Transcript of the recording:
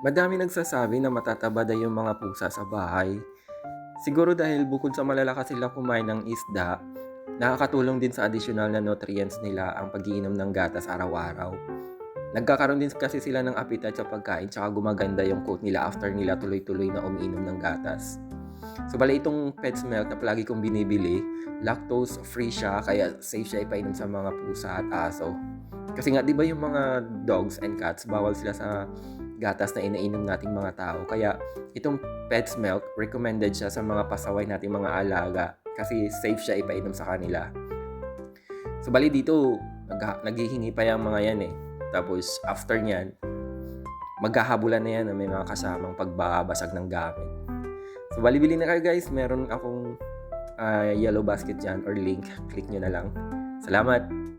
Madami nagsasabi na matataba daw yung mga pusa sa bahay. Siguro dahil bukod sa malalakas silang kumain ng isda, nakakatulong din sa additional na nutrients nila ang pag-iinom ng gatas araw-araw. Nagkakaroon din kasi sila ng appetite sa pagkain tsaka gumaganda yung coat nila after nila tuloy-tuloy na umiinom ng gatas. So bali itong Pet's Milk na palagi kong binibili, lactose free siya kaya safe siya ipainom sa mga pusa at aso. Kasi nga 'di ba yung mga dogs and cats bawal sila sa gatas na inainom nating mga tao. Kaya itong Pet's Milk recommended siya sa mga pasaway nating mga alaga kasi safe siya ipainom sa kanila. So bali dito naghihingi pa yung mga yan eh. Tapos after niyan, maghahabulan na yan na may mga kasamang pagbabasag ng gamit. So bali bili na kayo guys, meron akong yellow basket dyan or link, click nyo na lang. Salamat!